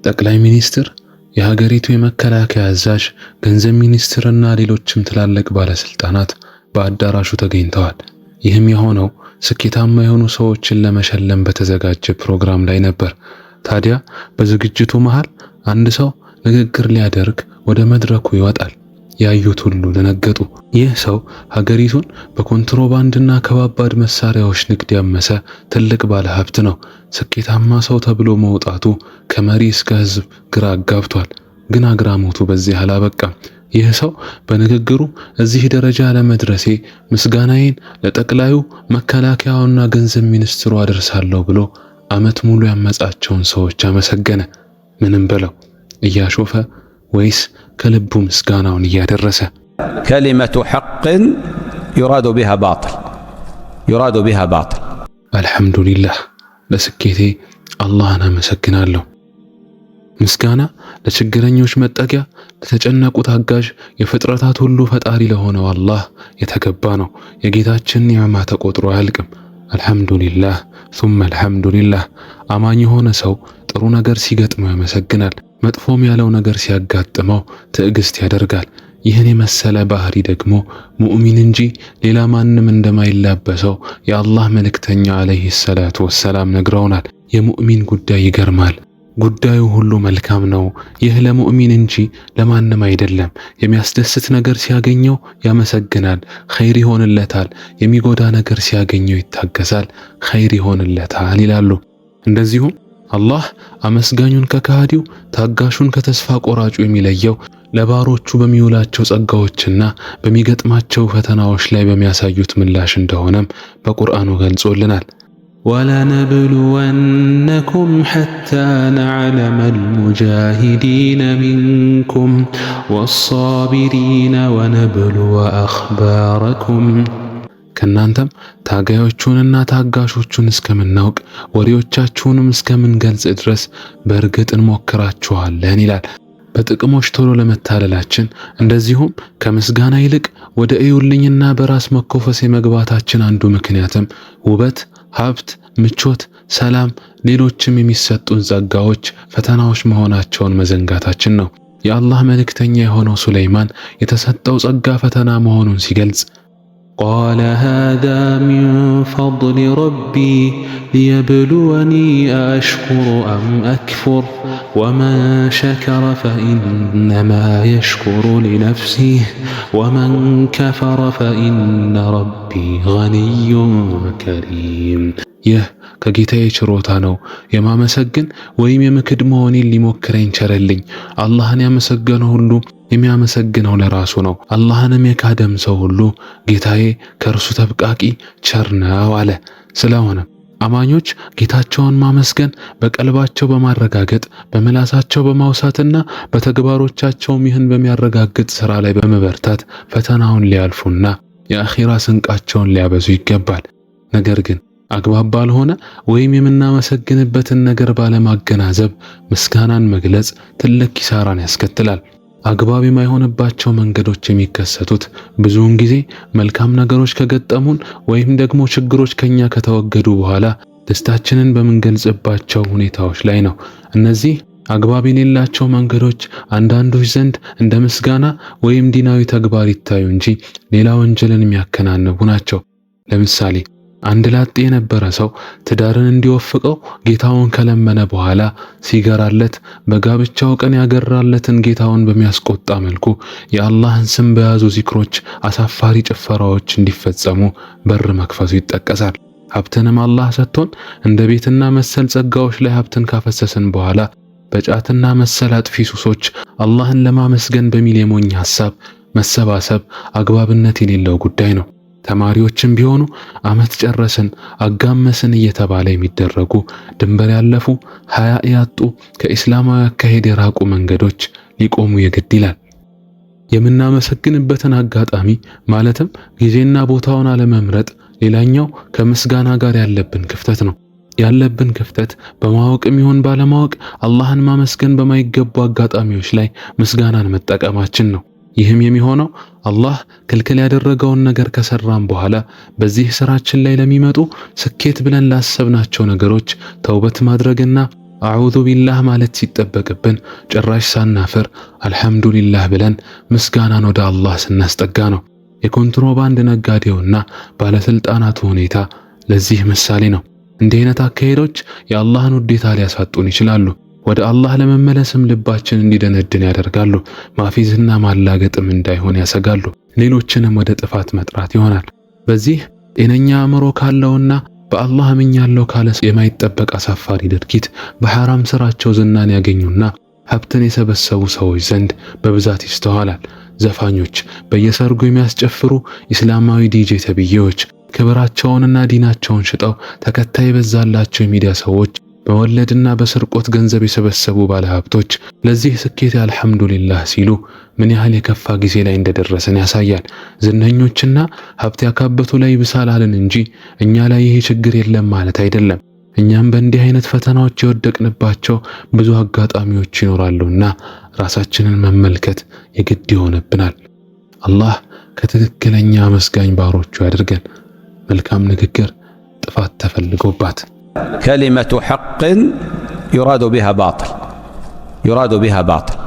ጠቅላይ ሚኒስትር፣ የሀገሪቱ የመከላከያ አዛዥ፣ ገንዘብ ሚኒስትርና ሌሎችም ትላልቅ ባለስልጣናት በአዳራሹ ተገኝተዋል። ይህም የሆነው ስኬታማ የሆኑ ሰዎችን ለመሸለም በተዘጋጀ ፕሮግራም ላይ ነበር። ታዲያ በዝግጅቱ መሃል አንድ ሰው ንግግር ሊያደርግ ወደ መድረኩ ይወጣል። ያዩት ሁሉ ደነገጡ። ይህ ሰው ሀገሪቱን በኮንትሮባንድና ከባባድ መሳሪያዎች ንግድ ያመሰ ትልቅ ባለሀብት ነው። ስኬታማ ሰው ተብሎ መውጣቱ ከመሪ እስከ ህዝብ ግራ አጋብቷል። ግን አግራሞቱ በዚህ አላበቃም። ይህ ሰው በንግግሩ እዚህ ደረጃ ለመድረሴ ምስጋናዬን ለጠቅላዩ መከላከያውና ገንዘብ ሚኒስትሩ አደርሳለሁ ብሎ ዓመት ሙሉ ያመጻቸውን ሰዎች አመሰገነ። ምንም በለው እያሾፈ ወይስ ከልቡ ምስጋናውን እያደረሰ? ከሊመቱ ሐቅን ዩራዱ ቢሃ ባጢል። አልሐምዱሊላህ፣ ለስኬቴ አላህን አመሰግናለሁ። ምስጋና ለችግረኞች መጠጊያ፣ ለተጨነቁት አጋዥ፣ የፍጥረታት ሁሉ ፈጣሪ ለሆነው አላህ የተገባ ነው። የጌታችን ኒዕማ ተቆጥሮ አያልቅም። አልሐምዱሊላህ ሱመ አልሐምዱሊላህ። አማኝ የሆነ ሰው ጥሩ ነገር ሲገጥመው ያመሰግናል። መጥፎም ያለው ነገር ሲያጋጥመው ትዕግስት ያደርጋል። ይህን የመሰለ ባህሪ ደግሞ ሙእሚን እንጂ ሌላ ማንም እንደማይላበሰው የአላህ መልእክተኛ አለይሂ ሰላቱ ወሰላም ነግረውናል። የሙእሚን ጉዳይ ይገርማል። ጉዳዩ ሁሉ መልካም ነው። ይህ ለሙእሚን እንጂ ለማንም አይደለም። የሚያስደስት ነገር ሲያገኘው ያመሰግናል፣ ኸይር ይሆንለታል። የሚጎዳ ነገር ሲያገኘው ይታገሳል፣ ኸይር ይሆንለታል ይላሉ። እንደዚሁም አላህ አመስጋኙን ከካሃዲው፣ ታጋሹን ከተስፋ ቆራጩ የሚለየው ለባሮቹ በሚውላቸው ጸጋዎችና በሚገጥማቸው ፈተናዎች ላይ በሚያሳዩት ምላሽ እንደሆነም በቁርአኑ ገልጾልናል። ወለነብሉወነኩም ሐታ ነዕለመል ሙጃሂዲነ ሚንኩም ወሷቢሪነ ወነብሉወ አኽባረኩም። ከናንተም ታጋዮቹንና ታጋሾቹን እስከምናውቅ ወሬዎቻችሁንም እስከምንገልጽ ድረስ በእርግጥ እንሞክራችኋለን ይላል። በጥቅሞች ቶሎ ለመታለላችን እንደዚሁም ከምስጋና ይልቅ ወደ እዩልኝና በራስ መኮፈስ የመግባታችን አንዱ ምክንያትም ውበት፣ ሀብት፣ ምቾት፣ ሰላም፣ ሌሎችም የሚሰጡን ጸጋዎች ፈተናዎች መሆናቸውን መዘንጋታችን ነው። የአላህ መልእክተኛ የሆነው ሱለይማን የተሰጠው ጸጋ ፈተና መሆኑን ሲገልጽ ቃለ ሃዛ ሚን ፈድሊ ረቢ ሊየብሉወኒ አሽኩሩ አም አክፉር ወመን ሸከረ ፈኢነማ የሽኩሩ ሊነፍሲህ ወመን ከፈረ ፈኢነ ረቢ ገኒዩን ከሪም። ይህ ከጌታዬ ችሮታ ነው። የማመሰግን ወይም የምክድ መሆኔን ሊሞክረኝ ቸረልኝ። አላህን ያመሰገነ ሁሉ የሚያመሰግነው ለራሱ ነው። አላህንም የካደም ሰው ሁሉ ጌታዬ ከእርሱ ተብቃቂ ቸር ነው አለ። ስለሆነ አማኞች ጌታቸውን ማመስገን በቀልባቸው በማረጋገጥ በመላሳቸው በማውሳትና በተግባሮቻቸውም ይህን በሚያረጋግጥ ሥራ ላይ በመበርታት ፈተናውን ሊያልፉና የአኺራ ስንቃቸውን ሊያበዙ ይገባል። ነገር ግን አግባብ ባልሆነ ወይም የምናመሰግንበትን ነገር ባለማገናዘብ ምስጋናን መግለጽ ትልቅ ኪሳራን ያስከትላል። አግባብ የማይሆንባቸው መንገዶች የሚከሰቱት ብዙውን ጊዜ መልካም ነገሮች ከገጠሙን ወይም ደግሞ ችግሮች ከኛ ከተወገዱ በኋላ ደስታችንን በምንገልጽባቸው ሁኔታዎች ላይ ነው። እነዚህ አግባብ የሌላቸው መንገዶች አንዳንዶች ዘንድ እንደ ምስጋና ወይም ዲናዊ ተግባር ይታዩ እንጂ ሌላ ወንጀልን የሚያከናንቡ ናቸው። ለምሳሌ አንድ ላጤ የነበረ ሰው ትዳርን እንዲወፍቀው ጌታውን ከለመነ በኋላ ሲገራለት በጋብቻው ቀን ያገራለትን ጌታውን በሚያስቆጣ መልኩ የአላህን ስም በያዙ ዚክሮች አሳፋሪ ጭፈራዎች እንዲፈጸሙ በር መክፈቱ ይጠቀሳል። ሀብትንም አላህ ሰጥቶን እንደ ቤትና መሰል ጸጋዎች ላይ ሀብትን ካፈሰስን በኋላ በጫትና መሰል አጥፊ ሱሶች አላህን ለማመስገን በሚል የሞኝ ሐሳብ መሰባሰብ አግባብነት የሌለው ጉዳይ ነው። ተማሪዎችም ቢሆኑ ዓመት ጨረስን አጋመስን እየተባለ የሚደረጉ ድንበር ያለፉ ሀያ ያጡ ከኢስላማዊ አካሄድ የራቁ መንገዶች ሊቆሙ የግድ ይላል። የምናመሰግንበትን አጋጣሚ ማለትም ጊዜና ቦታውን አለመምረጥ ሌላኛው ከምስጋና ጋር ያለብን ክፍተት ነው። ያለብን ክፍተት በማወቅም ይሁን ባለማወቅ አላህን ማመስገን በማይገቡ አጋጣሚዎች ላይ ምስጋናን መጠቀማችን ነው። ይህም የሚሆነው አላህ ክልክል ያደረገውን ነገር ከሰራን በኋላ በዚህ ስራችን ላይ ለሚመጡ ስኬት ብለን ላሰብናቸው ነገሮች ተውበት ማድረግና አዑዙ ቢላህ ማለት ሲጠበቅብን ጭራሽ ሳናፍር አልሐምዱሊላህ ብለን ምስጋናን ወደ አላህ ስናስጠጋ ነው። የኮንትሮባንድ ነጋዴውና ባለስልጣናቱ ሁኔታ ለዚህ ምሳሌ ነው። እንዲህ አይነት አካሄዶች የአላህን ውዴታ ሊያሳጡን ይችላሉ። ወደ አላህ ለመመለስም ልባችን እንዲደነድን ያደርጋሉ። ማፊዝና ማላገጥም እንዳይሆን ያሰጋሉ። ሌሎችንም ወደ ጥፋት መጥራት ይሆናል። በዚህ ጤነኛ አእምሮ ካለውና በአላህ አምኛለሁ ካለ የማይጠበቅ አሳፋሪ ድርጊት በሐራም ስራቸው ዝናን ያገኙና ሀብትን የሰበሰቡ ሰዎች ዘንድ በብዛት ይስተዋላል። ዘፋኞች፣ በየሰርጉ የሚያስጨፍሩ ኢስላማዊ ዲጄ ተብዬዎች፣ ክብራቸውንና ዲናቸውን ሽጠው ተከታይ የበዛላቸው የሚዲያ ሰዎች፣ በወለድና በስርቆት ገንዘብ የሰበሰቡ ባለሀብቶች ለዚህ ስኬት አልሐምዱሊላህ ሲሉ ምን ያህል የከፋ ጊዜ ላይ እንደደረሰን ያሳያል። ዝነኞችና ሀብት ያካበቱ ላይ ይብሳል አልን እንጂ እኛ ላይ ይሄ ችግር የለም ማለት አይደለም። እኛም በእንዲህ አይነት ፈተናዎች የወደቅንባቸው ብዙ አጋጣሚዎች ይኖራሉና ራሳችንን መመልከት የግድ ይሆንብናል። አላህ ከትክክለኛ መስጋኝ ባሮቹ ያድርገን። መልካም ንግግር ጥፋት ተፈልጎባት كلمة حق يراد بها باطل